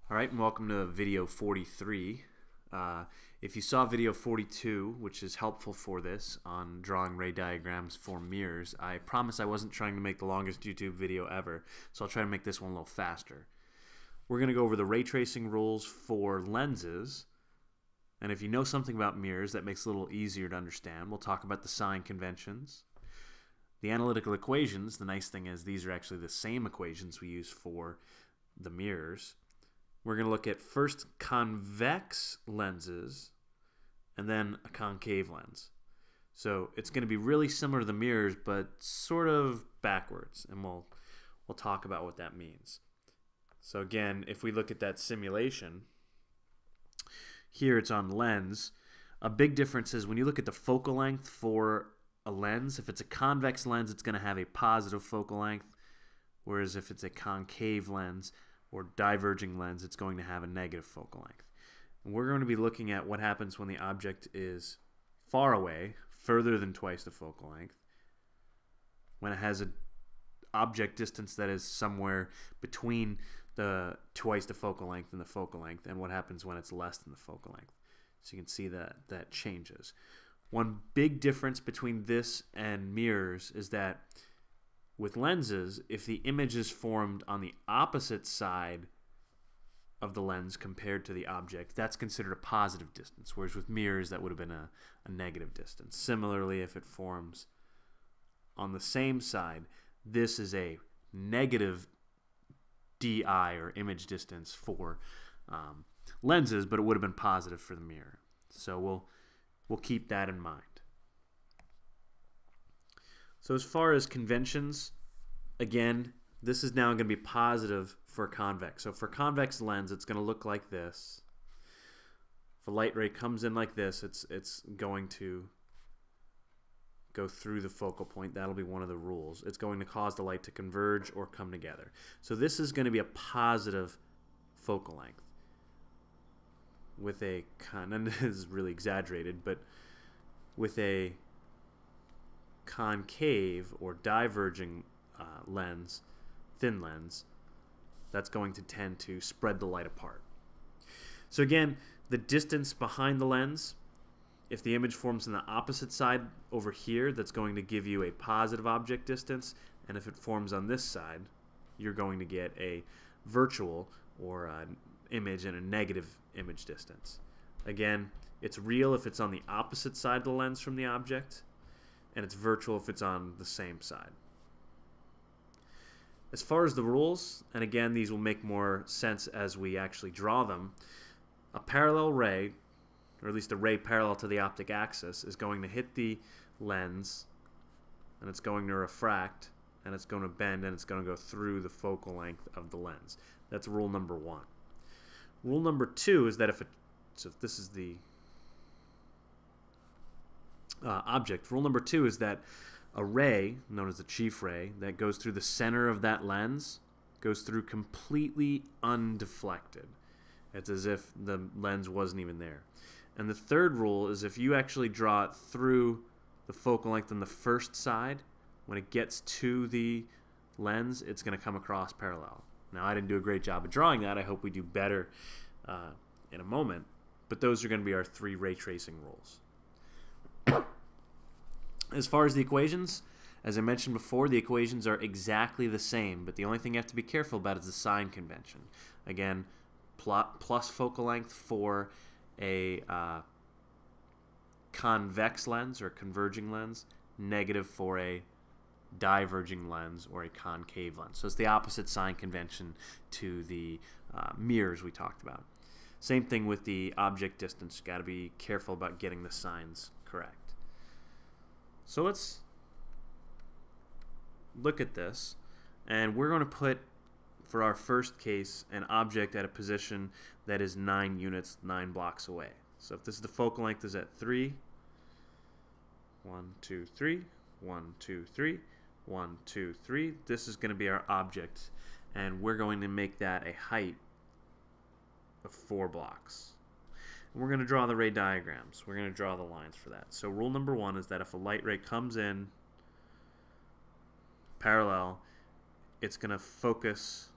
Alright, and welcome to video 43. If you saw video 42, which is helpful for this, on drawing ray diagrams for mirrors, I promise I wasn't trying to make the longest YouTube video ever, so I'll try to make this one a little faster. We're going to go over the ray tracing rules for lenses, and if you know something about mirrors, that makes it a little easier to understand. We'll talk about the sign conventions. The analytical equations, the nice thing is these are actually the same equations we use for the mirrors. We're going to look at first convex lenses and then a concave lens. So it's going to be really similar to the mirrors, but sort of backwards, and we'll talk about what that means. So again, if we look at that simulation, here it's on lens. A big difference is when you look at the focal length for a lens, if it's a convex lens, it's going to have a positive focal length, whereas if it's a concave lens or diverging lens, it's going to have a negative focal length. And we're going to be looking at what happens when the object is far away, further than twice the focal length, when it has an object distance that is somewhere between the twice the focal length and the focal length, and what happens when it's less than the focal length. So you can see that changes. One big difference between this and mirrors is that with lenses, if the image is formed on the opposite side of the lens compared to the object, that's considered a positive distance, whereas with mirrors that would have been a negative distance. Similarly, if it forms on the same side, this is a negative DI, or image distance, for lenses, but it would have been positive for the mirror. So we'll keep that in mind. So as far as conventions, again, this is now going to be positive for convex. So for convex lens, it's going to look like this. If a light ray comes in like this, it's going to go through the focal point. That'll be one of the rules. It's going to cause the light to converge or come together. So this is going to be a positive focal length with a, and this is really exaggerated, but with a concave or diverging lens, thin lens, that's going to tend to spread the light apart. So again, the distance behind the lens, if the image forms on the opposite side over here, that's going to give you a positive object distance, and if it forms on this side, you're going to get a virtual or an image and a negative image distance. Again, it's real if it's on the opposite side of the lens from the object, and it's virtual if it's on the same side. As far as the rules, and again these will make more sense as we actually draw them, a parallel ray, or at least a ray parallel to the optic axis, is going to hit the lens, and it's going to refract, and it's going to bend, and it's going to go through the focal length of the lens. That's rule number one. Rule number two is that if this is the object, rule number two is that a ray, known as the chief ray, that goes through the center of that lens goes through completely undeflected. It's as if the lens wasn't even there. And the third rule is if you actually draw it through the focal length on the first side, when it gets to the lens, it's going to come across parallel. Now, I didn't do a great job of drawing that. I hope we do better in a moment. But those are going to be our three ray tracing rules. As far as the equations, as I mentioned before, the equations are exactly the same, but the only thing you have to be careful about is the sign convention. Again, plus focal length for a convex lens or converging lens, negative for a diverging lens or a concave lens. So it's the opposite sign convention to the mirrors we talked about. Same thing with the object distance. Got to be careful about getting the signs correct. So let's look at this, and we're going to put, for our first case, an object at a position that is 9 units, 9 blocks away. So if this is the focal length is at 3, 1, 2, 3, 1, 2, 3, 1, 2, 3, this is going to be our object, and we're going to make that a height of 4 blocks. And we're going to draw the ray diagrams. We're going to draw the lines for that. So rule number one is that if a light ray comes in parallel, it's going to focus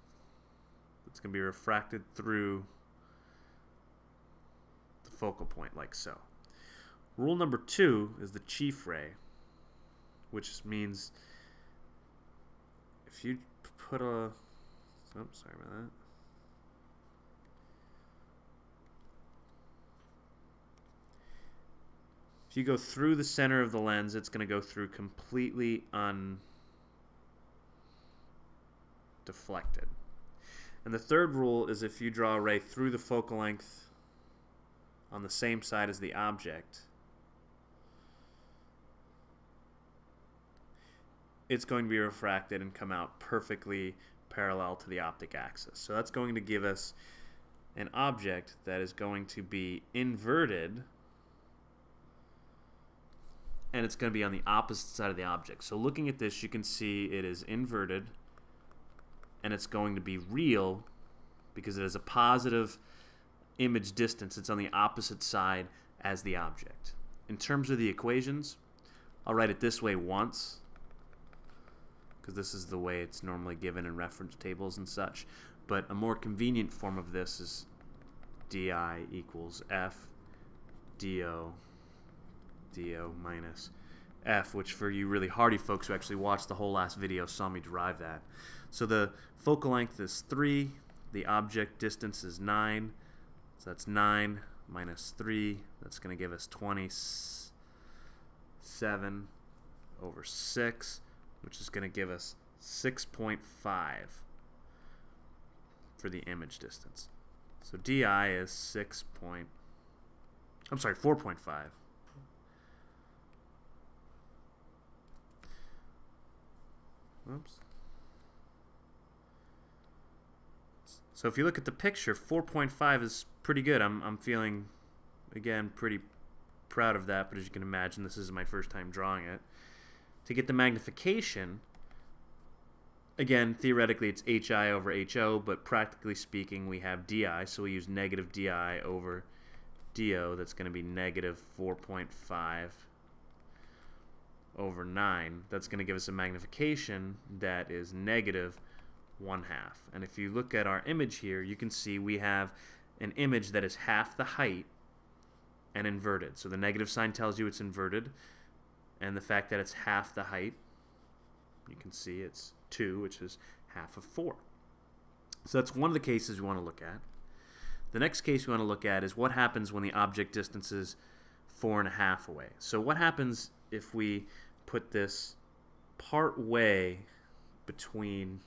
It's going to be refracted through the focal point like so. Rule number 2 is the chief ray, which means if you put a... Oops, sorry about that. If you go through the center of the lens, it's going to go through completely undeflected. And the third rule is if you draw a ray through the focal length on the same side as the object, it's going to be refracted and come out perfectly parallel to the optic axis. So that's going to give us an object that is going to be inverted, and it's going to be on the opposite side of the object. So looking at this, you can see it is inverted, and it's going to be real because it has a positive image distance. It's on the opposite side as the object. In terms of the equations, I'll write it this way once, because this is the way it's normally given in reference tables and such. But a more convenient form of this is di equals f do minus f, which for you really hardy folks who actually watched the whole last video saw me derive that. So the focal length is 3, the object distance is 9, so that's 9 minus 3, that's going to give us 27 over 6, which is going to give us 6.5 for the image distance. So di is 4.5. Oops. So if you look at the picture, 4.5 is pretty good. I'm feeling, again, pretty proud of that, but as you can imagine, this is my first time drawing it. To get the magnification, again, theoretically it's hi over ho, but practically speaking we have di, so we use negative di over do. That's going to be negative 4.5 over 9. That's going to give us a magnification that is negative 1/2. And if you look at our image here, you can see we have an image that is half the height and inverted. So the negative sign tells you it's inverted, and the fact that it's half the height, you can see it's 2, which is half of 4. So that's one of the cases we want to look at. The next case we want to look at is what happens when the object distance is 4.5 away. So what happens if we put this part way between,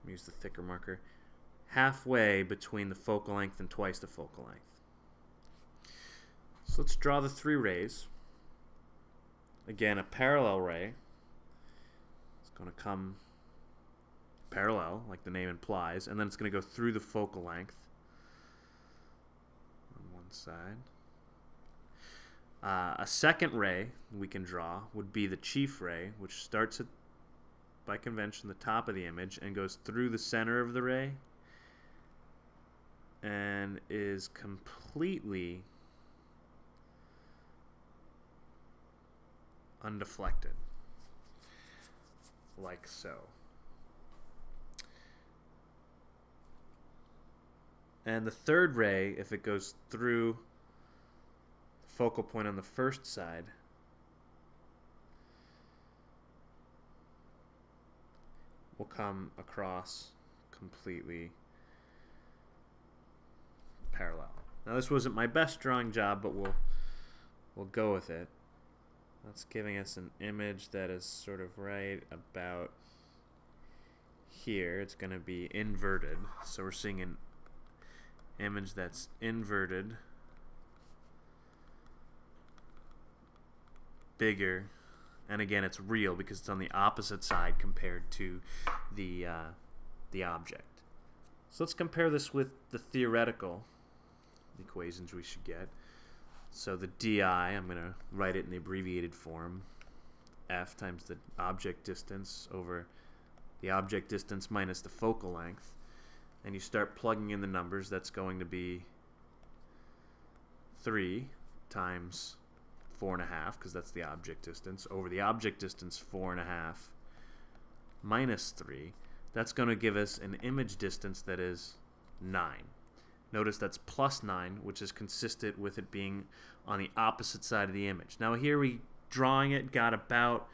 let me use the thicker marker, halfway between the focal length and twice the focal length. So let's draw the 3 rays. Again, a parallel ray. It's going to come parallel, like the name implies, and then it's going to go through the focal length on one side. A second ray we can draw would be the chief ray, which starts at, by convention, the top of the image and goes through the center of the ray and is completely undeflected, like so. And the third ray, if it goes through the focal point on the first side, will come across completely parallel. Now this wasn't my best drawing job, but we'll go with it. That's giving us an image that is sort of right about here. It's going to be inverted. So we're seeing an image that's inverted, bigger, and again it's real because it's on the opposite side compared to the object. So let's compare this with the theoretical equations we should get. So the di, I'm going to write it in the abbreviated form, f times the object distance over the object distance minus the focal length. And you start plugging in the numbers. That's going to be 3 times 4.5, because that's the object distance, over the object distance 4.5 minus 3. that's going to give us an image distance that is 9. Notice that's plus 9, which is consistent with it being on the opposite side of the image. Now here we, drawing it, got about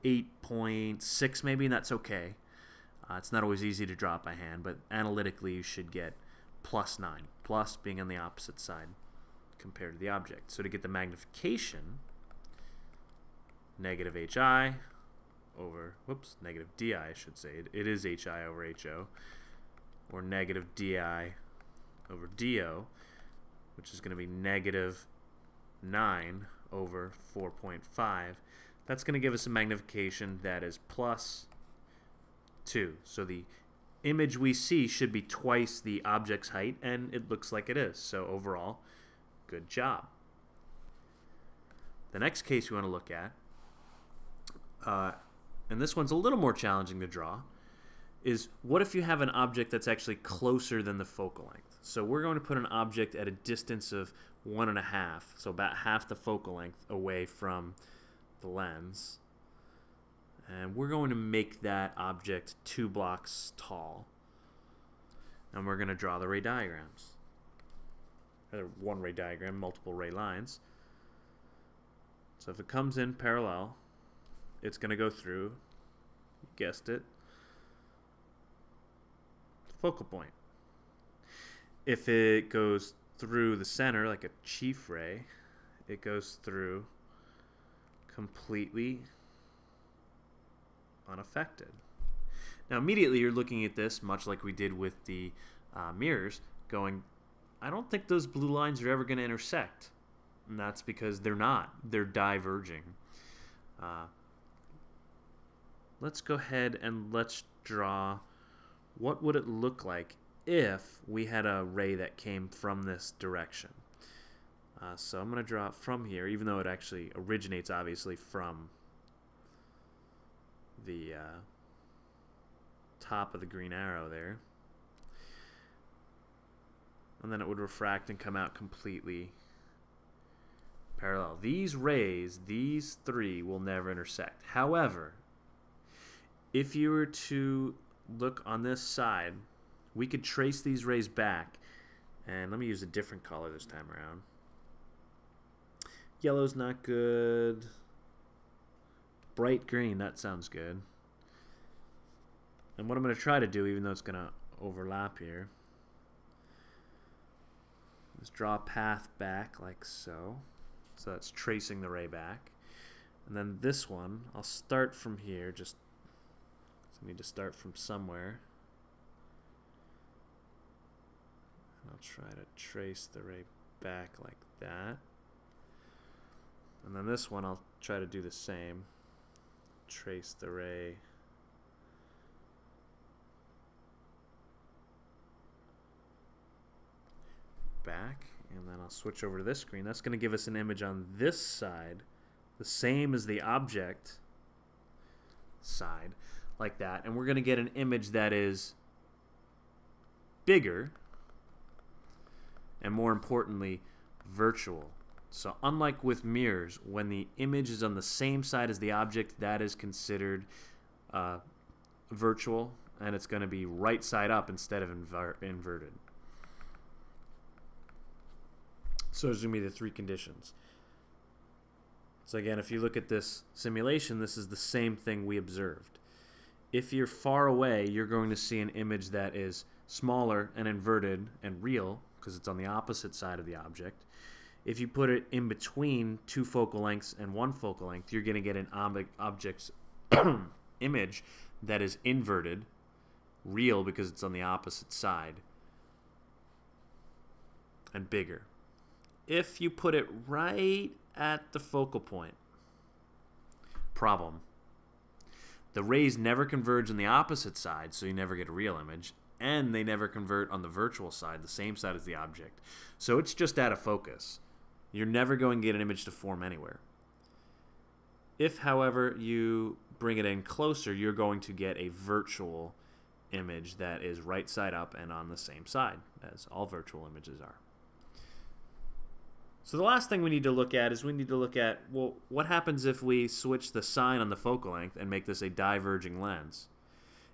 8.6 maybe, and that's okay. It's not always easy to draw it by hand, but analytically you should get plus 9, plus being on the opposite side compared to the object. So to get the magnification, negative hi over, whoops, negative di I should say. It is hi over ho, or negative di over do, which is going to be negative 9 over 4.5. That's going to give us a magnification that is plus 2. So the image we see should be twice the object's height, and it looks like it is. So overall, good job. The next case we want to look at, and this one's a little more challenging to draw, is what if you have an object that's actually closer than the focal length? So we're going to put an object at a distance of 1.5, so about half the focal length away from the lens. And we're going to make that object 2 blocks tall. And we're going to draw the ray diagrams. One ray diagram, multiple ray lines. So if it comes in parallel, it's going to go through, you guessed it, the focal point. If it goes through the center, like a chief ray, it goes through completely unaffected. Now immediately you're looking at this, much like we did with the mirrors, going, I don't think those blue lines are ever going to intersect. And that's because they're not. They're diverging. Let's go ahead and let's draw what would it look like if we had a ray that came from this direction. So I'm going to draw it from here, even though it actually originates obviously from the top of the green arrow there. And then it would refract and come out completely parallel. These rays, these 3, will never intersect. However, if you were to look on this side, we could trace these rays back, and let me use a different color this time around. Yellow's not good. Bright green, that sounds good. And what I'm going to try to do, even though it's going to overlap here, is draw a path back like so. So that's tracing the ray back. And then this one, I'll start from here, just I need to start from somewhere. And I'll try to trace the ray back like that. And then this one, I'll try to do the same. Trace the ray back, and then I'll switch over to this screen. That's going to give us an image on this side, the same as the object side, like that. And we're going to get an image that is bigger and, more importantly, virtual. So unlike with mirrors, when the image is on the same side as the object, that is considered virtual, and it's going to be right side up instead of inverted. So there's going to be the 3 conditions. So again, if you look at this simulation, this is the same thing we observed. If you're far away, you're going to see an image that is smaller and inverted and real, because it's on the opposite side of the object. If you put it in between 2 focal lengths and 1 focal length, you're going to get an object's image that is inverted, real because it's on the opposite side, and bigger. If you put it right at the focal point, problem. The rays never converge on the opposite side, so you never get a real image, and they never convert on the virtual side, the same side as the object. So it's just out of focus. You're never going to get an image to form anywhere. If, however, you bring it in closer, you're going to get a virtual image that is right side up and on the same side, as all virtual images are. So the last thing we need to look at is we need to look at, well, what happens if we switch the sign on the focal length and make this a diverging lens?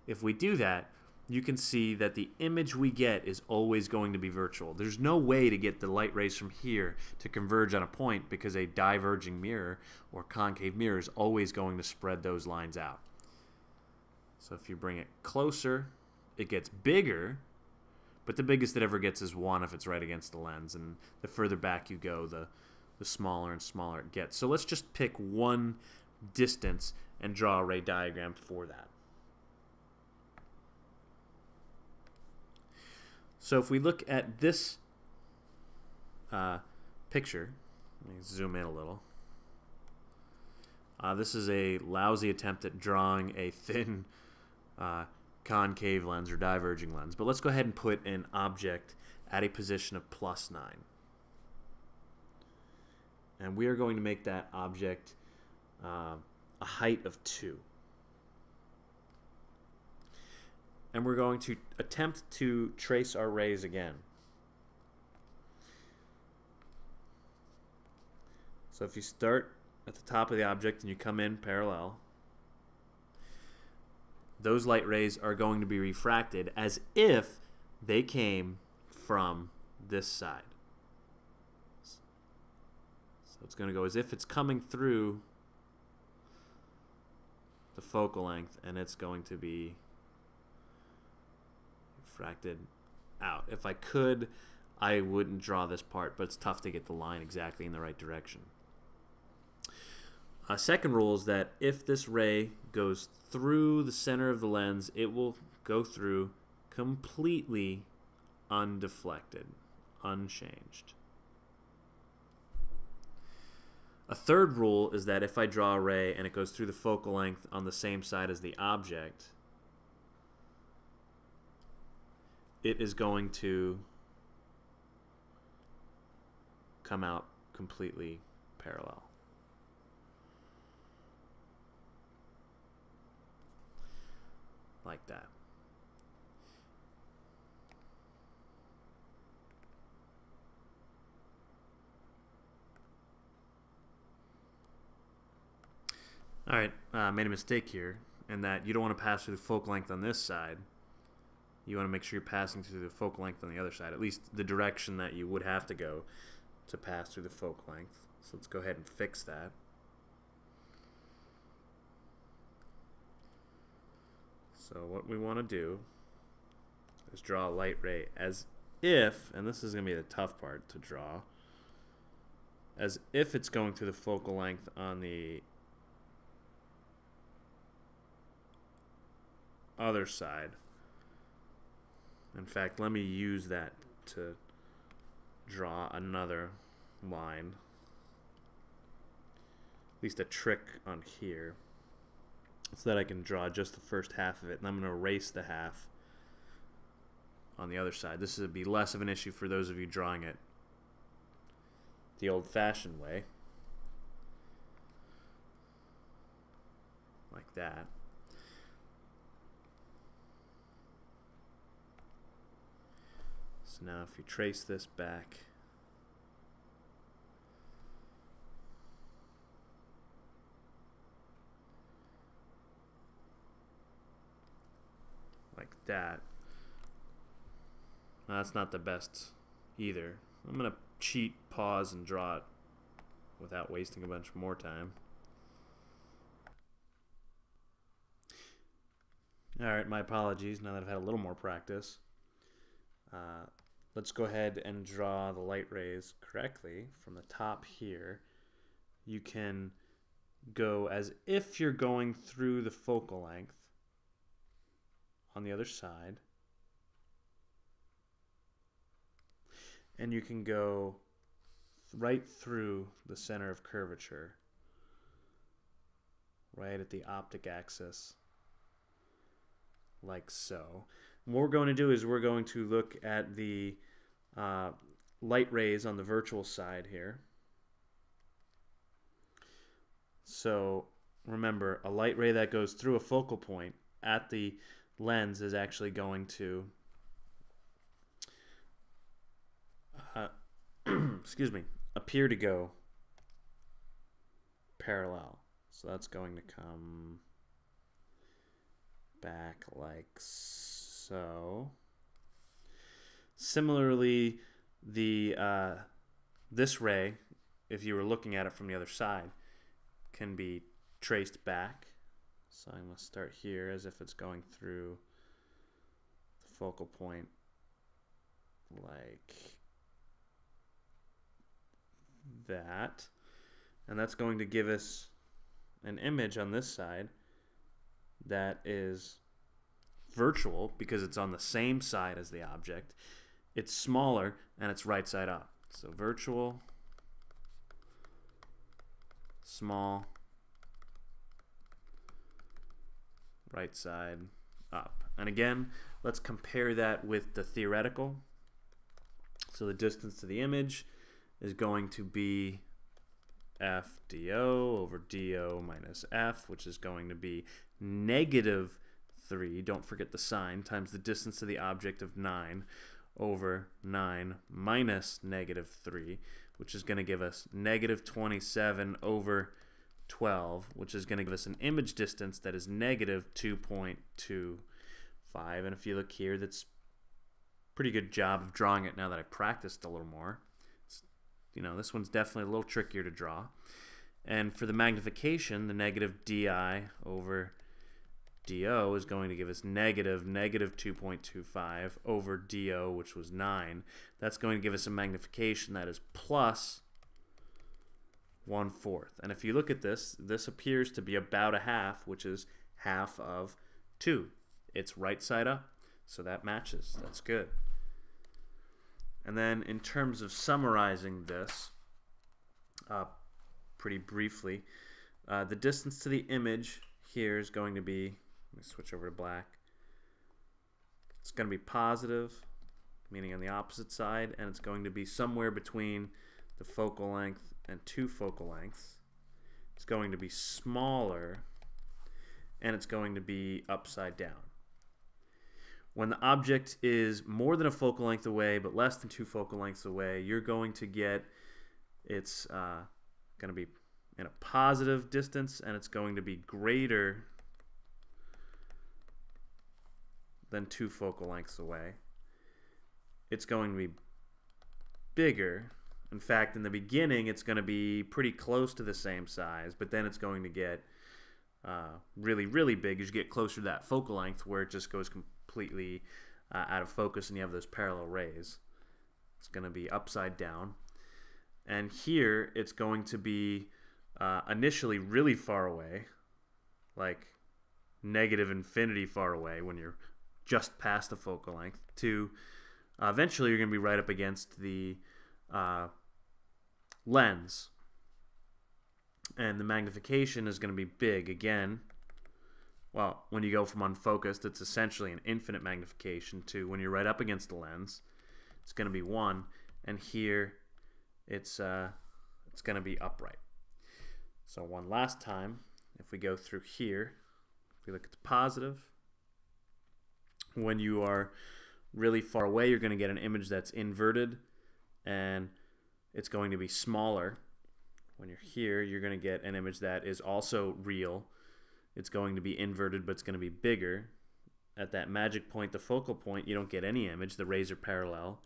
if we do that, you can see that the image we get is always going to be virtual. There's no way to get the light rays from here to converge on a point because a diverging mirror or concave mirror is always going to spread those lines out. So if you bring it closer, it gets bigger, but the biggest it ever gets is 1 if it's right against the lens, and the further back you go, the smaller and smaller it gets. So let's just pick one distance and draw a ray diagram for that. So if we look at this picture, let me zoom in a little. This is a lousy attempt at drawing a thin concave lens or diverging lens. But let's go ahead and put an object at a position of +9. And we are going to make that object a height of 2. And we're going to attempt to trace our rays again. So if you start at the top of the object and you come in parallel, those light rays are going to be refracted as if they came from this side. So it's going to go as if it's coming through the focal length, and it's going to be refracted out. If I could, I wouldn't draw this part, but it's tough to get the line exactly in the right direction. A second rule is that if this ray goes through the center of the lens, it will go through completely undeflected, unchanged. A third rule is that if I draw a ray and it goes through the focal length on the same side as the object, it is going to come out completely parallel. Like that. Alright, made a mistake here in that you don't want to pass through the focal length on this side. You want to make sure you're passing through the focal length on the other side, at least the direction that you would have to go to pass through the focal length. So let's go ahead and fix that. So what we want to do is draw a light ray as if, and this is going to be the tough part to draw, as if it's going through the focal length on the other side. In fact, let me use that to draw another line, at least a trick on here, so that I can draw just the first half of it, and I'm going to erase the half on the other side. This would be less of an issue for those of you drawing it the old-fashioned way, like that. So now if you trace this back, like that. Now, that's not the best either. I'm going to cheat, pause, and draw it without wasting a bunch more time. Alright, my apologies now that I've had a little more practice. Let's go ahead and draw the light rays correctly from the top here. You can go as if you're going through the focal length on the other side. And you can go right through the center of curvature, right at the optic axis, like so. What we're going to do is we're going to look at the light rays on the virtual side here. So remember, a light ray that goes through a focal point at the lens is actually going to excuse me, appear to go parallel. So that's going to come back like so. Similarly, this ray, if you were looking at it from the other side, can be traced back. So I'm going to start here as if it's going through the focal point like that. And that's going to give us an image on this side that is virtual because it's on the same side as the object. It's smaller and it's right side up. So virtual, small, right side up. And again, let's compare that with the theoretical. So the distance to the image is going to be f dO over dO minus f, which is going to be -3, don't forget the sign, times the distance to the object of 9 over 9 minus -3, which is going to give us -27 over 12, which is going to give us an image distance that is -2.25. And if you look here, that's a pretty good job of drawing it now that I've practiced a little more. You know, this one's definitely a little trickier to draw. And for the magnification, the negative DI over DO is going to give us -2.25 over DO, which was 9. That's going to give us a magnification that is plus 1/4. And if you look at this, this appears to be about a half, which is half of 2. It's right side up, so that matches. That's good. And then in terms of summarizing this pretty briefly, the distance to the image here is going to be, let me switch over to black, it's going to be positive, meaning on the opposite side, and it's going to be somewhere between the focal length and 2 focal lengths. It's going to be smaller, and it's going to be upside down. When the object is more than a focal length away but less than 2 focal lengths away, you're going to get it's going to be in a positive distance, and it's going to be greater than 2 focal lengths away. It's going to be bigger. In fact, in the beginning, it's going to be pretty close to the same size, but then it's going to get really, really big as you get closer to that focal length where it just goes completely out of focus and you have those parallel rays. It's going to be upside down. And here it's going to be initially really far away, like -infinity far away when you're just past the focal length, to eventually you're going to be right up against the lens. And the magnification is going to be big again. Well, when you go from unfocused, it's essentially an infinite magnification, to when you're right up against the lens, it's going to be 1, and here it's going to be upright. So one last time, if we go through here, if we look at the positive, when you are really far away, you're going to get an image that's inverted, and it's going to be smaller. When you're here, you're going to get an image that is also real. It's going to be inverted, but it's going to be bigger. At that magic point, the focal point, you don't get any image. The rays are parallel.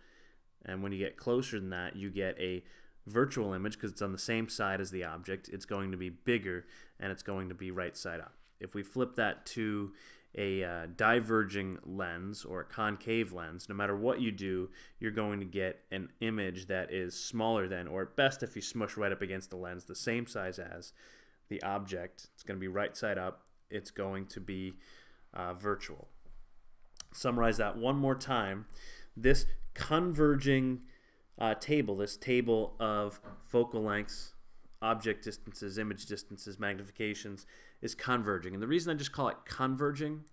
And when you get closer than that, you get a virtual image because it's on the same side as the object. It's going to be bigger, and it's going to be right side up. If we flip that to a diverging lens or a concave lens, no matter what you do, you're going to get an image that is smaller than, or at best if you smush right up against the lens, the same size as the object. It's going to be right side up. It's going to be virtual. Summarize that one more time. This converging table, this table of focal lengths, object distances, image distances, magnifications, is converging. And the reason I just call it converging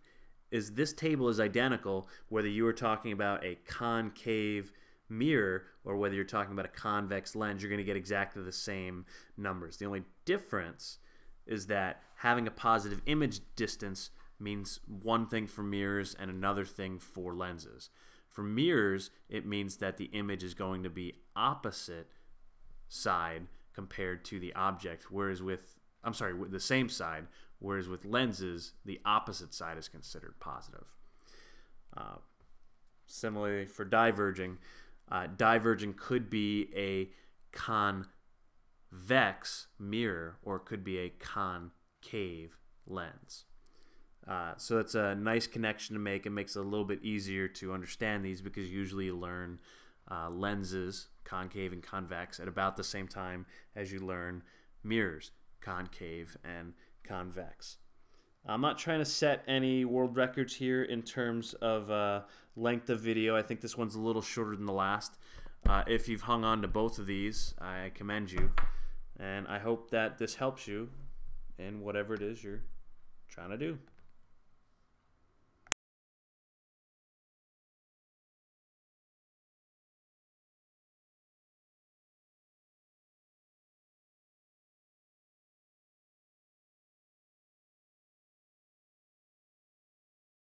is this table is identical whether you are talking about a concave mirror or whether you're talking about a convex lens. You're going to get exactly the same numbers. The only difference is that having a positive image distance means one thing for mirrors and another thing for lenses. For mirrors, it means that the image is going to be opposite side compared to the object, whereas with the same side, whereas with lenses, the opposite side is considered positive. Similarly, for diverging, diverging could be a convex mirror or it could be a concave lens. So that's a nice connection to make. It makes it a little bit easier to understand these because usually you learn lenses, concave and convex, at about the same time as you learn mirrors, concave and convex. I'm not trying to set any world records here in terms of length of video. I think this one's a little shorter than the last. If you've hung on to both of these, I commend you. And I hope that this helps you in whatever it is you're trying to do.